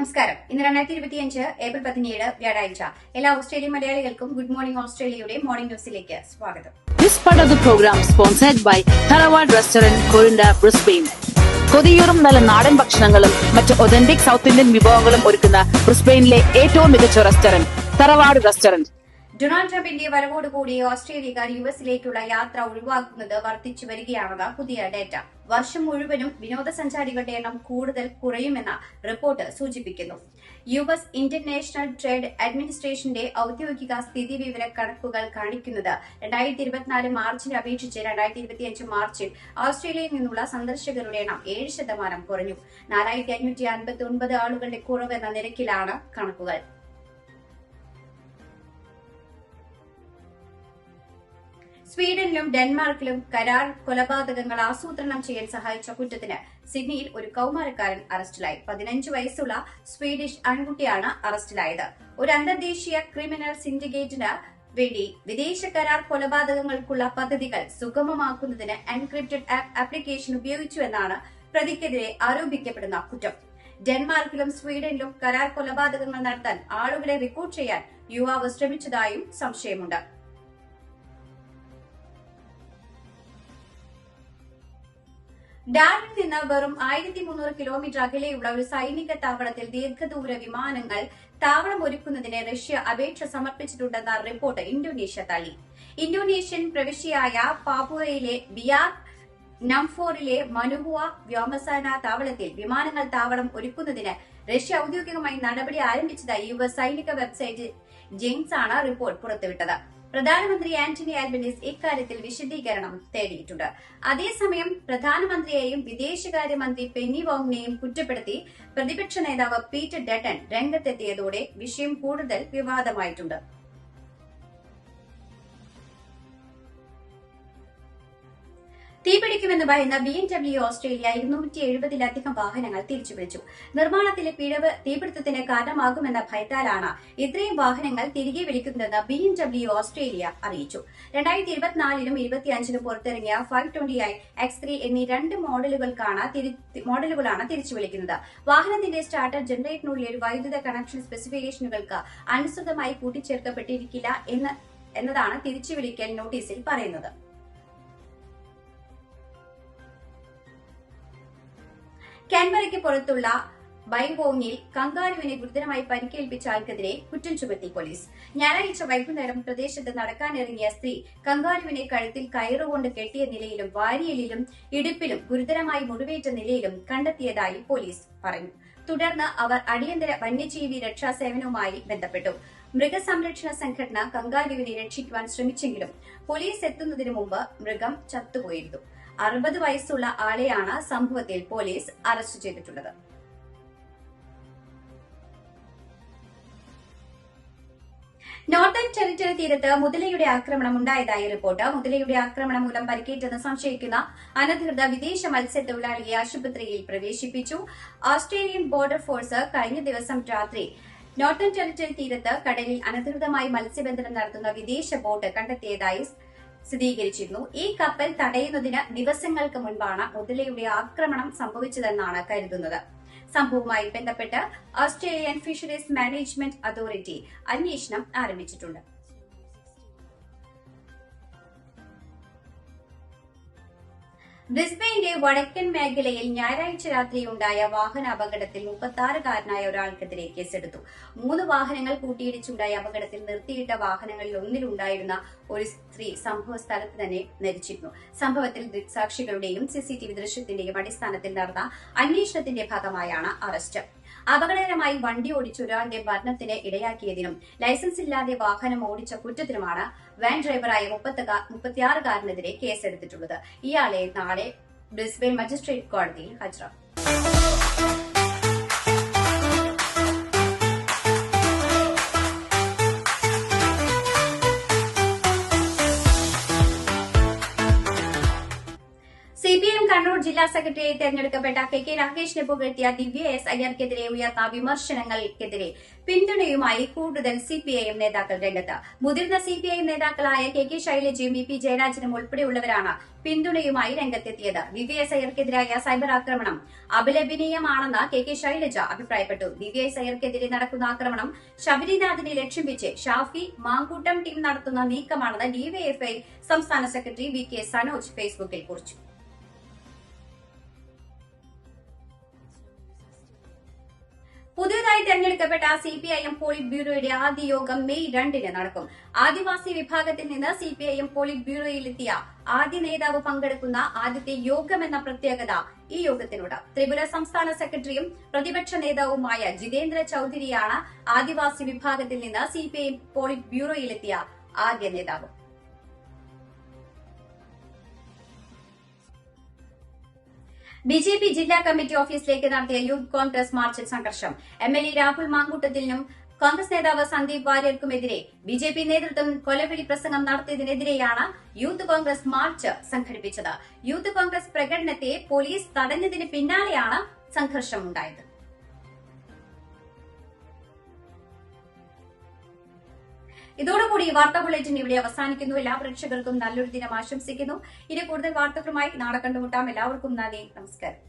നമസ്കാരം. ഇന്ന് 2025 ഏപ്രിൽ 17 വ്യാഴാഴ്ച. എല്ലാ ഓസ്ട്രേലിയൻ മലയാളികൾക്കും ഗുഡ് മോർണിംഗ് ഓസ്ട്രേലിയയുടെ മോർണിംഗ് ന്യൂസിലേക്ക് സ്വാഗതം. This part of the program sponsored by Tharawad Restaurant, Corinda, Brisbane. കൊതിയൂറും നല്ല നാടൻ ഭക്ഷണങ്ങളും മറ്റ് ഒതന്റിക് സൗത്ത് ഇന്ത്യൻ വിഭവങ്ങളും ഒരുക്കുന്ന ബ്രിസ്ബെയിനിലെ ഏറ്റവും മികച്ച റെസ്റ്റോറന്റ് തറവാട് റെസ്റ്റോറന്റ്. ഡൊണാൾഡ് ട്രംപിന്റെ വരവോടുകൂടി ഓസ്ട്രേലിയക്കാർ യുഎസിലേക്കുള്ള യാത്ര ഒഴിവാക്കുന്നത് വർദ്ധിച്ചു വരികയാണെന്ന് പുതിയ ഡേറ്റ. വർഷം മുഴുവനും വിനോദസഞ്ചാരികളുടെ എണ്ണം കൂടുതൽ കുറയുമെന്ന റിപ്പോർട്ട് സൂചിപ്പിക്കുന്നു. യുഎസ് ഇന്റർനാഷണൽ ട്രേഡ് അഡ്മിനിസ്ട്രേഷന്റെ ഔദ്യോഗിക സ്ഥിതിവിവര കണക്കുകൾ കാണിക്കുന്നത് 2024 മാർച്ചിനെ അപേക്ഷിച്ച് 2025 മാർച്ചിൽ ഓസ്ട്രേലിയയിൽ നിന്നുള്ള സന്ദർശകരുടെ എണ്ണം 7% കുറഞ്ഞു. 4559 ആളുകളുടെ കുറവെന്ന നിരക്കിലാണ് കണക്കുകൾ. സ്വീഡനിലും ഡെൻമാർക്കിലും കരാർ കൊലപാതകങ്ങൾ ആസൂത്രണം ചെയ്യാൻ സഹായിച്ച കുറ്റത്തിന് സിഡ്നിയിൽ ഒരു കൌമാരക്കാരൻ അറസ്റ്റിലായി. 15 വയസ്സുള്ള സ്വീഡിഷ് ആൺകുട്ടിയാണ് അറസ്റ്റിലായത്. ഒരു അന്തർദേശീയ ക്രിമിനൽ സിൻഡിക്കേറ്റിന് വേണ്ടി വിദേശ കരാർ കൊലപാതകങ്ങൾക്കുള്ള പദ്ധതികൾ സുഗമമാക്കുന്നതിന് എൻക്രിപ്റ്റഡ് ആപ്ലിക്കേഷൻ ഉപയോഗിച്ചുവെന്നാണ് പ്രതിക്കെതിരെ ആരോപിക്കപ്പെടുന്ന കുറ്റം. ഡെൻമാർക്കിലും സ്വീഡനിലും കരാർ കൊലപാതകങ്ങൾ നടത്താൻ ആളുകളെ റിക്രൂട്ട് ചെയ്യാൻ യുവാവ് ശ്രമിച്ചതായും സംശയമുണ്ട്. ഡാറിൽ നിന്ന് വെറും 1300 കിലോമീറ്റർ അകലെയുള്ള ഒരു സൈനിക താവളത്തിൽ ദീർഘദൂര വിമാനങ്ങൾ താവളം ഒരുക്കുന്നതിന് റഷ്യ അപേക്ഷ സമർപ്പിച്ചിട്ടുണ്ടെന്ന റിപ്പോർട്ട് ഇന്തോനേഷ്യ തള്ളി. ഇന്തോനേഷ്യൻ പ്രവിശ്യയായ പാപ്പുവയിലെ ബിയാർ നംഫോറിലെ മനുഹുവ വ്യോമസേന താവളത്തിൽ വിമാനങ്ങൾ താവളം ഒരുക്കുന്നതിന് റഷ്യ ഔദ്യോഗികമായി നടപടി ആരംഭിച്ചതായി യുഎസ് സൈനിക വെബ്സൈറ്റ് ജെയിംസ് ആണ് റിപ്പോർട്ട് പുറത്തുവിട്ടത്. പ്രധാനമന്ത്രി ആന്റണി ആൽബനീസ് ഇക്കാര്യത്തിൽ വിശദീകരണം തേടിയിട്ടുണ്ട്. അതേസമയം പ്രധാനമന്ത്രിയെയും വിദേശകാര്യമന്ത്രി പെന്നി വോങ്ങിനെയും കുറ്റപ്പെടുത്തി പ്രതിപക്ഷ നേതാവ് പീറ്റർ ഡട്ടൺ രംഗത്തെത്തിയതോടെ വിഷയം കൂടുതൽ വിവാദമായിട്ടുണ്ട്. തീപിടിക്കുമെന്ന് ഭയന്ന BMW ഓസ്ട്രേലിയ 270-ലധികം വാഹനങ്ങൾ തിരിച്ചുവിളിച്ചു. നിർമ്മാണത്തിലെ പിഴവ് തീപിടുത്തത്തിന് കാരണമാകുമെന്ന ഭയത്താലാണ് ഇത്രയും വാഹനങ്ങൾ തിരികെ വിളിക്കുന്നതെന്ന് BMW ഓസ്ട്രേലിയ അറിയിച്ചു. 2024-ലും 2025-ലും പുറത്തിറങ്ങിയ 520i X3 എന്നീ രണ്ട് മോഡലുകളാണ് തിരിച്ചുവിളിക്കുന്നത്. വാഹനത്തിന്റെ സ്റ്റാർട്ടർ ജനറേറ്ററിനുള്ളിൽ ഒരു വൈദ്യുത കണക്ഷൻ സ്പെസിഫിക്കേഷനുകൾക്ക് അനുസൃതമായി കൂട്ടിച്ചേർക്കപ്പെട്ടിരിക്കില്ല എന്നതാണ് തിരിച്ചുവിളിക്കൽ നോട്ടീസിൽ പറയുന്നത്. കാൻബറയ്ക്ക് പുറത്തുള്ള ബൈവോങ്ങിൽ കങ്കാരുവിനെ ഗുരുതരമായി പരിക്കേൽപ്പിച്ച ആൾക്കെതിരെ കുറ്റം ചുമത്തി പോലീസ്. ഞായറാഴ്ച വൈകുന്നേരം പ്രദേശത്ത് നടക്കാനിറങ്ങിയ സ്ത്രീ കങ്കാരുവിനെ കഴുത്തിൽ കയറുകൊണ്ട് കെട്ടിയ നിലയിലും വാരിയലിലും ഇടുപ്പിലും ഗുരുതരമായി മുറിവേറ്റ നിലയിലും കണ്ടെത്തിയതായി പോലീസ് പറഞ്ഞു. തുടർന്ന് അവർ അടിയന്തര വന്യജീവി രക്ഷാസേവനവുമായി ബന്ധപ്പെട്ടു. മൃഗസംരക്ഷണ സംഘടന കങ്കാരുവിനെ രക്ഷിക്കുവാൻ ശ്രമിച്ചെങ്കിലും പോലീസ് എത്തുന്നതിനു മുമ്പ് മൃഗം ചത്തുപോയിരുന്നു. 60 വയസ്സുള്ള ആളെയാണ് സംഭവത്തിൽ പോലീസ് അറസ്റ്റ് ചെയ്തിട്ടുള്ളത്. നോർത്തേൺ ടെറിട്ടറി തീരത്ത് മുതലയുടെ ആക്രമണം ഉണ്ടായതായി റിപ്പോർട്ട്. മുതലയുടെ ആക്രമണം മൂലം പരിക്കേറ്റെന്ന് സംശയിക്കുന്ന അനധികൃത വിദേശ മത്സ്യത്തൊഴിലാളിയെ ആശുപത്രിയിൽ പ്രവേശിപ്പിച്ചു. ഓസ്ട്രേലിയൻ ബോർഡർ ഫോഴ്സ് കഴിഞ്ഞ ദിവസം രാത്രി നോർത്തേൺ ടെറിട്ടറി തീരത്ത് കടലിൽ അനധികൃതമായി മത്സ്യബന്ധനം നടത്തുന്ന വിദേശ ബോട്ട് കണ്ടെത്തിയതായി സ്ഥിരീകരിച്ചിരുന്നു. ഈ കപ്പൽ തടയുന്നതിന് ദിവസങ്ങൾക്ക് മുൻപാണ് മുതലയുടെ ആക്രമണം സംഭവിച്ചതെന്നാണ് കരുതുന്നത്. സംഭവവുമായി ബന്ധപ്പെട്ട് ഓസ്ട്രേലിയൻ ഫിഷറീസ് മാനേജ്മെന്റ് അതോറിറ്റി അന്വേഷണം ആരംഭിച്ചിട്ടുണ്ട്. ബ്രിസ്ബെയിന്റെ വടക്കൻ മേഖലയിൽ ഞായറാഴ്ച രാത്രിയുണ്ടായ വാഹനാപകടത്തിൽ 36-കാരനായ ഒരാൾക്കെതിരെ കേസെടുത്തു. 3 വാഹനങ്ങൾ കൂട്ടിയിടിച്ചുണ്ടായ അപകടത്തിൽ നിർത്തിയിട്ട വാഹനങ്ങളിൽ ഒന്നിലുണ്ടായിരുന്ന ഒരു സ്ത്രീ സംഭവ സ്ഥലത്ത് തന്നെ മരിച്ചിരുന്നു. സംഭവത്തിൽ ദൃക്സാക്ഷികളുടെയും CCTV ദൃശ്യത്തിന്റെയും അടിസ്ഥാനത്തിൽ നടന്ന അന്വേഷണത്തിന്റെ ഭാഗമായാണ് അറസ്റ്റ്. അപകടകരമായി വണ്ടി ഓടിച്ച ഒരാളുടെ മരണത്തിന് ഇടയാക്കിയതിനും ലൈസൻസ് ഇല്ലാതെ വാഹനം ഓടിച്ച കുറ്റത്തിനുമാണ് വാൻ ഡ്രൈവറായ 36-കാരനെതിരെ കേസെടുത്തിട്ടുള്ളത്. ഇയാളെ നാളെ ബ്രിസ്ബെയിൻ മജിസ്ട്രേറ്റ് കോടതിയിൽ ഹാജരാക്കും. CPM കണ്ണൂർ ജില്ലാ ജില്ലാ സെക്രട്ടറിയായി തെരഞ്ഞെടുക്കപ്പെട്ട കെ രാകേഷിനെ പുകഴ്ത്തിയ ദിവ്യ എസ് അയ്യർക്കെതിരെ ഉയർന്ന വിമർശനങ്ങൾക്കെതിരെ പിന്തുണയുമായി കൂടുതൽ സിപിഐഎം നേതാക്കൾ രംഗത്ത്. മുതിർന്ന സിപിഐഎം നേതാക്കളായ കെ ശൈലജയും പി ജയരാജനും ഉൾപ്പെടെയുള്ളവരാണ് പിന്തുണയുമായി രംഗത്തെത്തിയത്. ദിവ്യ എസ് അയ്യർക്കെതിരായ സൈബർ ആക്രമണം അപലപനീയമാണെന്ന് കെ ശൈലജ അഭിപ്രായപ്പെട്ടു. ദിവ്യ എസ് അയ്യർക്കെതിരെ നടക്കുന്ന ആക്രമണം ശബരിനാഥിനെ ലക്ഷ്യം വെച്ച് ഷാഫി മാങ്കൂട്ടം ടീം നടത്തുന്ന നീക്കമാണെന്ന് ഡിവൈഎഫ്ഐ സംസ്ഥാന സെക്രട്ടറി വി.കെ. സനോജ് ഫേസ്ബുക്കിൽ കുറിച്ചു. പുതിയതായി തെരഞ്ഞെടുക്കപ്പെട്ട സിപിഐഎം പോളിറ്റ് ബ്യൂറോയുടെ ആദ്യ യോഗം മെയ് 2 നടക്കും. ആദിവാസി വിഭാഗത്തിൽ നിന്ന് സിപിഐഎം പോളിറ്റ് ബ്യൂറോയിലെത്തിയ ആദ്യ നേതാവ് പങ്കെടുക്കുന്ന ആദ്യത്തെ യോഗമെന്ന പ്രത്യേകത ഈ യോഗത്തിനുണ്ട്. ത്രിപുര സംസ്ഥാന സെക്രട്ടറിയും പ്രതിപക്ഷ നേതാവുമായ ജിതേന്ദ്ര ചൌധരിയാണ് ആദിവാസി വിഭാഗത്തിൽ നിന്ന് സിപിഐഎം പോളിറ്റ് ബ്യൂറോയിലെത്തിയ ആദ്യ നേതാവ്. ബിജെപി ജില്ലാ കമ്മിറ്റി ഓഫീസിലേക്ക് നടത്തിയ യൂത്ത് കോൺഗ്രസ് മാർച്ചിൽ സംഘർഷം. എംഎൽഎ രാഹുൽ മാങ്കൂട്ടത്തിനും കോൺഗ്രസ് നേതാവ് സന്ദീപ് വാര്യർക്കുമെതിരെ ബിജെപി നേതൃത്വം കൊലവിളി പ്രസംഗം നടത്തിയതിനെതിരെയാണ് യൂത്ത് കോൺഗ്രസ് മാർച്ച് സംഘടിപ്പിച്ചത്. യൂത്ത് കോൺഗ്രസ് പ്രകടനത്തെ പോലീസ് തടഞ്ഞതിന് പിന്നാലെയാണ് സംഘർഷമുണ്ടായത്. ഇതോടുകൂടി വാർത്താ ബുള്ളറ്റിൻ ഇവിടെ അവസാനിക്കുന്നു. എല്ലാ പ്രേക്ഷകർക്കും നല്ലൊരു ദിനം ആശംസിക്കുന്നു. ഇനി കൂടുതൽ വാർത്തകളുമായി നാളെ കണ്ടുമുട്ടാം. എല്ലാവർക്കും നന്ദി, നമസ്കാരം.